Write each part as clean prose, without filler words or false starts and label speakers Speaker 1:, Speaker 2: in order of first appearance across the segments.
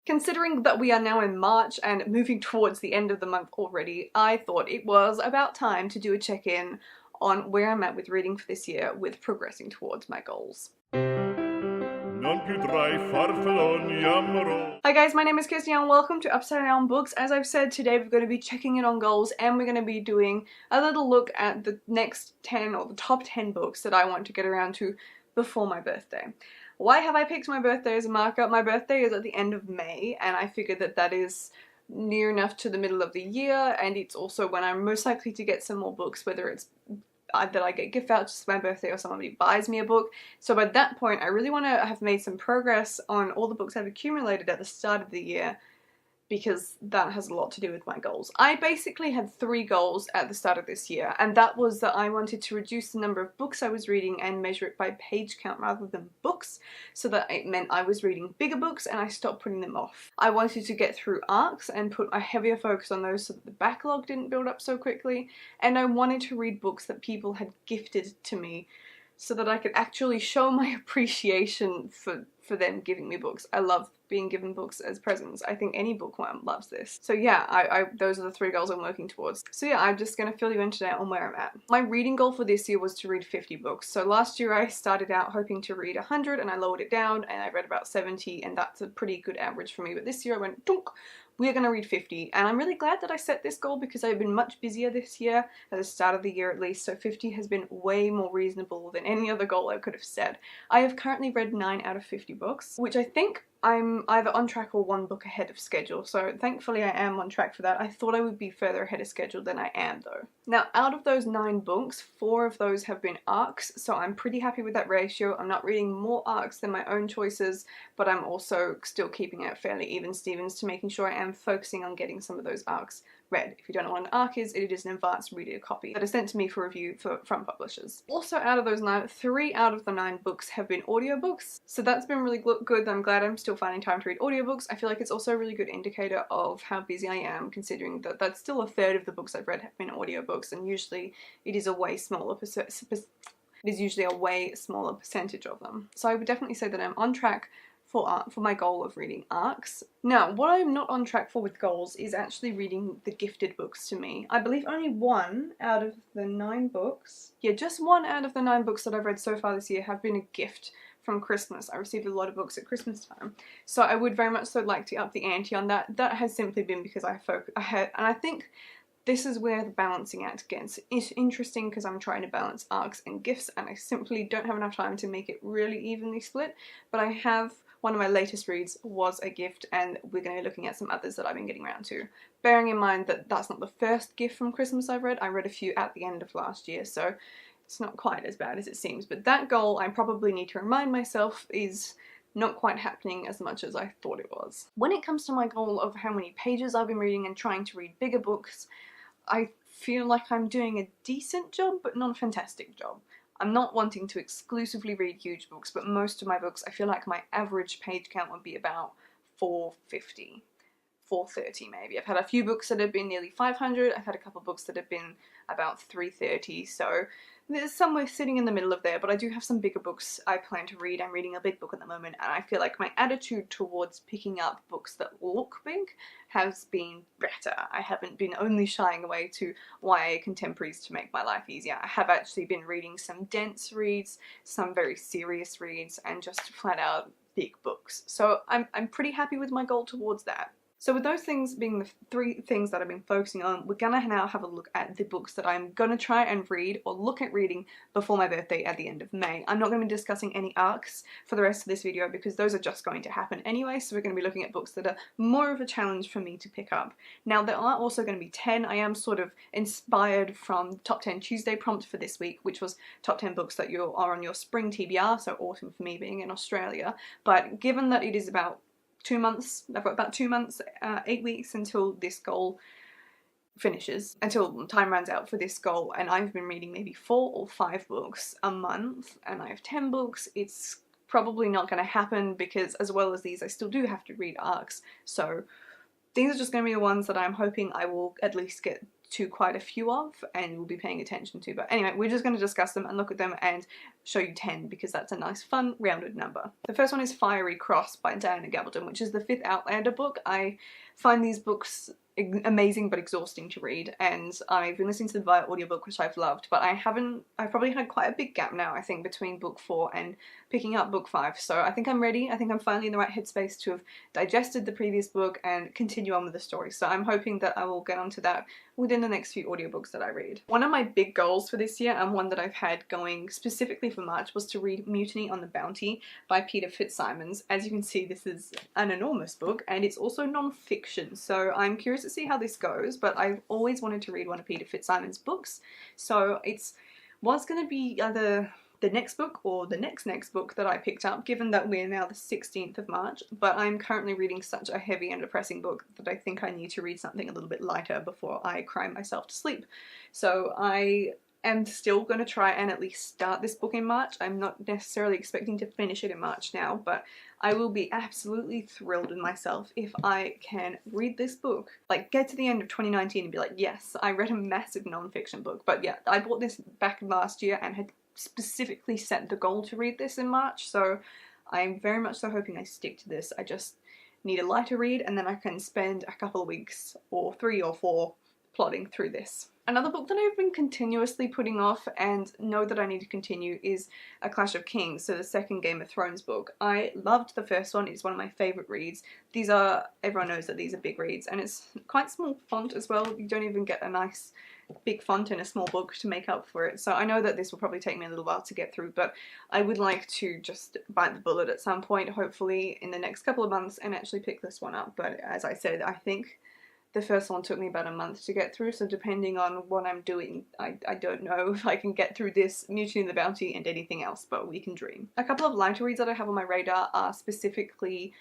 Speaker 1: Considering that we are now in March and moving towards the end of the month already, I thought it was about time to do a check-in on where I'm at with reading for this year with progressing towards my goals. Hi guys, my name is Cece and welcome to Upside Down Books. As I've said, today we're going to be checking in on goals and we're going to be doing a little look at the next 10 or the top 10 books that I want to get around to before my birthday. Why have I picked my birthday as a marker? My birthday is at the end of May and I figured that that is near enough to the middle of the year, and it's also when I'm most likely to get some more books, whether it's that I get gift vouchers for my birthday or somebody buys me a book. So by that point I really want to have made some progress on all the books I've accumulated at the start of the year, because that has a lot to do with my goals. I basically had 3 goals at the start of this year, and that was that I wanted to reduce the number of books I was reading and measure it by page count rather than books, so that it meant I was reading bigger books and I stopped putting them off. I wanted to get through arcs and put a heavier focus on those so that the backlog didn't build up so quickly, and I wanted to read books that people had gifted to me so that I could actually show my appreciation for them giving me books. I love being given books as presents. I think any bookworm loves this. So yeah, those are the 3 goals I'm working towards. So yeah, I'm just going to fill you in today on where I'm at. My reading goal for this year was to read 50 books. So last year I started out hoping to read 100 and I lowered it down and I read about 70, and that's a pretty good average for me. But this year I went, dunk, we're going to read 50, and I'm really glad that I set this goal because I've been much busier this year, at the start of the year at least, so 50 has been way more reasonable than any other goal I could have set. I have currently read 9 out of 50 books, which I think I'm either on track or 1 book ahead of schedule, so thankfully I am on track for that. I thought I would be further ahead of schedule than I am though. Now, out of those 9 books, 4 of those have been arcs, so I'm pretty happy with that ratio. I'm not reading more arcs than my own choices, but I'm also still keeping it fairly even Stevens to making sure I am focusing on getting some of those arcs read. If you don't know what an arc is, it is an advanced reader copy that is sent to me for review from publishers. Also, out of those 9, 3 out of the 9 books have been audiobooks, so that's been really good. I'm glad I'm still finding time to read audiobooks. I feel like it's also a really good indicator of how busy I am, considering that that's still a third of the books I've read have been audiobooks, and usually it is a way smaller percentage of them. So I would definitely say that I'm on track for my goal of reading arcs. Now, what I'm not on track for with goals is actually reading the gifted books to me. I believe only 1 out of the 9 books, just 1 out of the 9 books that I've read so far this year have been a gift from Christmas. I received a lot of books at Christmas time, so I would very much so like to up the ante on that. That has simply been because and I think this is where the balancing act gets interesting, because I'm trying to balance arcs and gifts and I simply don't have enough time to make it really evenly split. But I have, one of my latest reads was a gift, and we're going to be looking at some others that I've been getting around to. Bearing in mind that that's not the first gift from Christmas I've read. I read a few at the end of last year, so it's not quite as bad as it seems. But that goal, I probably need to remind myself, is not quite happening as much as I thought it was. When it comes to my goal of how many pages I've been reading and trying to read bigger books, I feel like I'm doing a decent job, but not a fantastic job. I'm not wanting to exclusively read huge books, but most of my books, I feel like my average page count would be about 450, 430 maybe. I've had a few books that have been nearly 500, I've had a couple of books that have been about 330, so there's somewhere sitting in the middle of there, but I do have some bigger books I plan to read. I'm reading a big book at the moment, and I feel like my attitude towards picking up books that look big has been better. I haven't been only shying away to YA contemporaries to make my life easier. I have actually been reading some dense reads, some very serious reads, and just flat out big books. So I'm pretty happy with my goal towards that. So with those things being the 3 things that I've been focusing on, we're gonna now have a look at the books that I'm gonna try and read or look at reading before my birthday at the end of May. I'm not gonna be discussing any arcs for the rest of this video because those are just going to happen anyway, so we're gonna be looking at books that are more of a challenge for me to pick up. Now, there are also gonna be 10. I am sort of inspired from Top 10 Tuesday prompt for this week, which was top 10 books that are on your spring TBR, so autumn for me being in Australia. But given that it is about 2 months, I've got about 2 months, 8 weeks until this goal finishes, until time runs out for this goal, and I've been reading maybe 4 or 5 books a month, and I have 10 books. It's probably not going to happen because, as well as these, I still do have to read arcs, so these are just going to be the ones that I'm hoping I will at least get to quite a few of and will be paying attention to. But anyway, we're just going to discuss them and look at them and show you 10 because that's a nice fun rounded number. The first one is Fiery Cross by Diana Gabaldon, which is the 5th Outlander book. I find these books amazing but exhausting to read, and I've been listening to them via audiobook, which I've loved, but I've probably had quite a big gap now, I think, between book 4 and picking up book 5, so I think I'm ready. I think I'm finally in the right headspace to have digested the previous book and continue on with the story, so I'm hoping that I will get onto that within the next few audiobooks that I read. One of my big goals for this year, and one that I've had going specifically for March, was to read Mutiny on the Bounty by Peter Fitzsimons. As you can see, this is an enormous book, and it's also non-fiction, so I'm curious to see how this goes, but I've always wanted to read one of Peter Fitzsimons' books, so was going to be either the next book or the next book that I picked up, given that we're now the 16th of March, but I'm currently reading such a heavy and depressing book that I think I need to read something a little bit lighter before I cry myself to sleep. So I am still going to try and at least start this book in March. I'm not necessarily expecting to finish it in March now, but I will be absolutely thrilled with myself if I can read this book, like get to the end of 2019 and be like, yes, I read a massive non-fiction book. But yeah, I bought this back last year and had specifically set the goal to read this in March, so I'm very much so hoping I stick to this. I just need a lighter read and then I can spend a couple of weeks or 3 or 4 plodding through this. Another book that I've been continuously putting off and know that I need to continue is A Clash of Kings, so the second Game of Thrones book. I loved the first one, it's one of my favourite reads. Everyone knows that these are big reads, and it's quite small font as well. You don't even get a nice big font in a small book to make up for it, so I know that this will probably take me a little while to get through, but I would like to just bite the bullet at some point, hopefully in the next couple of months, and actually pick this one up. But as I said, I think the first one took me about a month to get through, so depending on what I'm doing, I don't know if I can get through this, Mutiny on the Bounty, and anything else, but we can dream. A couple of lighter reads that I have on my radar are specifically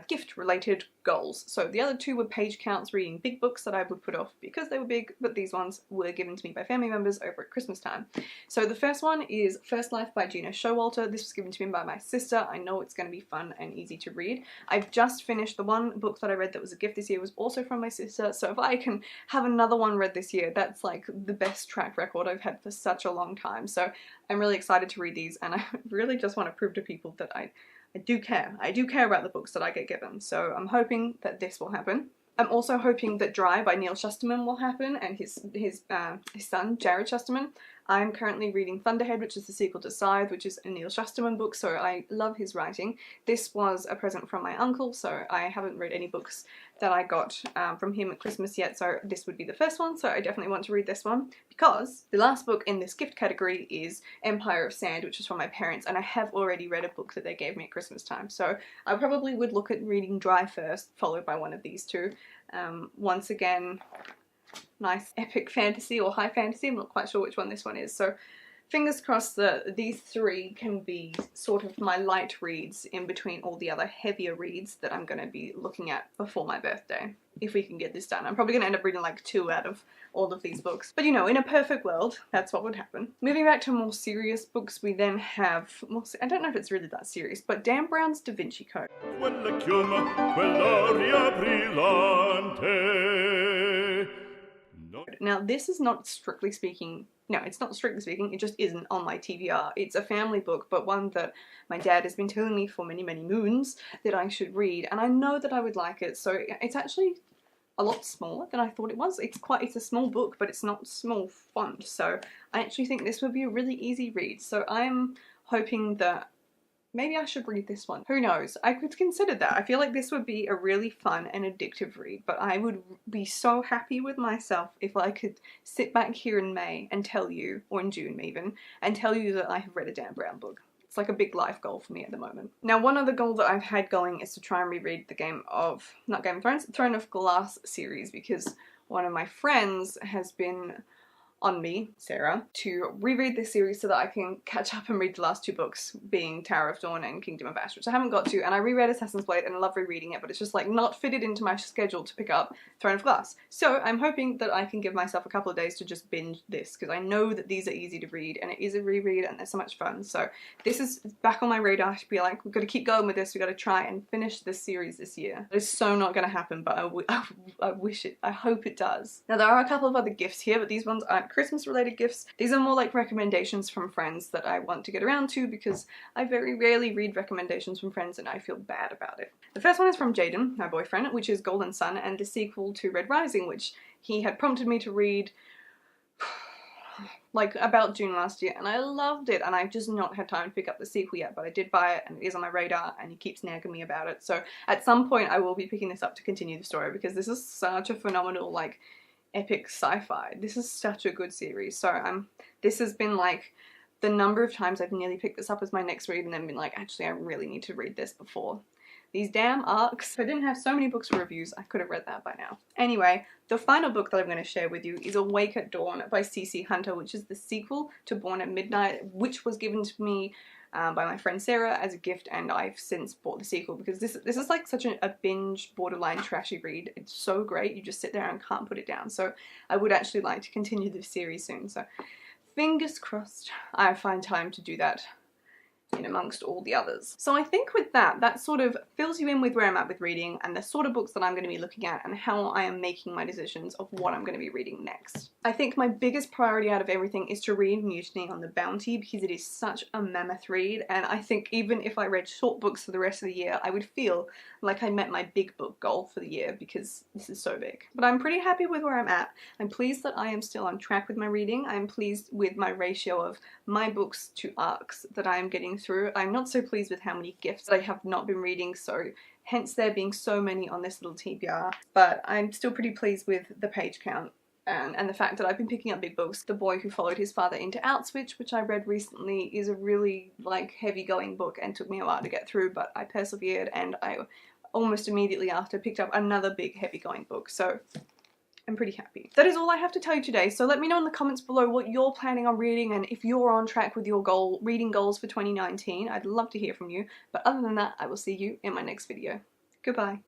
Speaker 1: gift-related goals. So the other 2 were page counts, reading big books that I would put off because they were big, but these ones were given to me by family members over at Christmas time. So the first one is First Life by Gena Showalter. This was given to me by my sister. I know it's going to be fun and easy to read. I've just finished the one book that I read that was a gift this year, was also from my sister, so if I can have another one read this year, that's like the best track record I've had for such a long time. So I'm really excited to read these, and I really just want to prove to people that I do care. I do care about the books that I get given, so I'm hoping that this will happen. I'm also hoping that Dry by Neil Shusterman will happen, and his son, Jared Shusterman. I'm currently reading Thunderhead, which is the sequel to Scythe, which is a Neil Shusterman book, so I love his writing. This was a present from my uncle, so I haven't read any books that I got from him at Christmas yet, so this would be the first one, so I definitely want to read this one, because the last book in this gift category is Empire of Sand, which is from my parents, and I have already read a book that they gave me at Christmas time, so I probably would look at reading Dry first, followed by one of these 2. Once again, nice epic fantasy or high fantasy, I'm not quite sure which one this one is, so fingers crossed that these 3 can be sort of my light reads in between all the other heavier reads that I'm going to be looking at before my birthday, if we can get this done. I'm probably going to end up reading like 2 out of all of these books, but you know, in a perfect world, that's what would happen. Moving back to more serious books, we then have, I don't know if it's really that serious, but Dan Brown's Da Vinci Code. Now this is not strictly speaking, no, it's not strictly speaking, it just isn't on my TBR. It's a family book, but one that my dad has been telling me for many, many moons that I should read, and I know that I would like it, so it's actually a lot smaller than I thought it was. It's a small book, but it's not small font, so I actually think this would be a really easy read, so I'm hoping that maybe I should read this one. Who knows? I could consider that. I feel like this would be a really fun and addictive read, but I would be so happy with myself if I could sit back here in May and tell you, or in June even, and tell you that I have read a Dan Brown book. It's like a big life goal for me at the moment. Now, one other goal that I've had going is to try and reread the Throne of Glass series, because one of my friends has been on me, Sarah, to reread this series so that I can catch up and read the last two books, being Tower of Dawn and Kingdom of Ash, which I haven't got to, and I reread Assassin's Blade and I love rereading it, but it's just like not fitted into my schedule to pick up Throne of Glass. So I'm hoping that I can give myself a couple of days to just binge this, because I know that these are easy to read and it is a reread and they're so much fun. So this is back on my radar to be like, we've got to keep going with this, we've got to try and finish this series this year. It's so not going to happen, but I wish it, I hope it does. Now there are a couple of other gifts here, but these ones aren't Christmas related gifts. These are more like recommendations from friends that I want to get around to, because I very rarely read recommendations from friends and I feel bad about it. The first one is from Jaden, my boyfriend, which is Golden Sun and the sequel to Red Rising, which he had prompted me to read like about June last year, and I loved it, and I've just not had time to pick up the sequel yet, but I did buy it and it is on my radar and he keeps nagging me about it. So at some point I will be picking this up to continue the story, because this is such a phenomenal, like, epic sci-fi. This is such a good series. So this has been like the number of times I've nearly picked this up as my next read and then been like, actually I really need to read this before these damn arcs. If I didn't have so many books for reviews, I could have read that by now. Anyway, the final book that I'm going to share with you is Awake at Dawn by Cece Hunter, which is the sequel to Born at Midnight, which was given to me by my friend Sarah as a gift, and I've since bought the sequel because this is like such a binge, borderline trashy read. It's so great, you just sit there and can't put it down. So I would actually like to continue this series soon. So fingers crossed I find time to do that in amongst all the others. So I think with that sort of fills you in with where I'm at with reading and the sort of books that I'm going to be looking at and how I am making my decisions of what I'm going to be reading next. I think my biggest priority out of everything is to read Mutiny on the Bounty, because it is such a mammoth read, and I think even if I read short books for the rest of the year, I would feel like I met my big book goal for the year, because this is so big. But I'm pretty happy with where I'm at. I'm pleased that I am still on track with my reading. I'm pleased with my ratio of my books to arcs that I am getting through. I'm not so pleased with how many gifts I have not been reading, so hence there being so many on this little TBR, but I'm still pretty pleased with the page count and the fact that I've been picking up big books. The Boy Who Followed His Father into Auschwitz, which I read recently, is a really like heavy going book and took me a while to get through, but I persevered, and I almost immediately after picked up another big heavy going book, so I'm pretty happy. That is all I have to tell you today, so let me know in the comments below what you're planning on reading and if you're on track with your reading goals for 2019. I'd love to hear from you, but other than that, I will see you in my next video. Goodbye.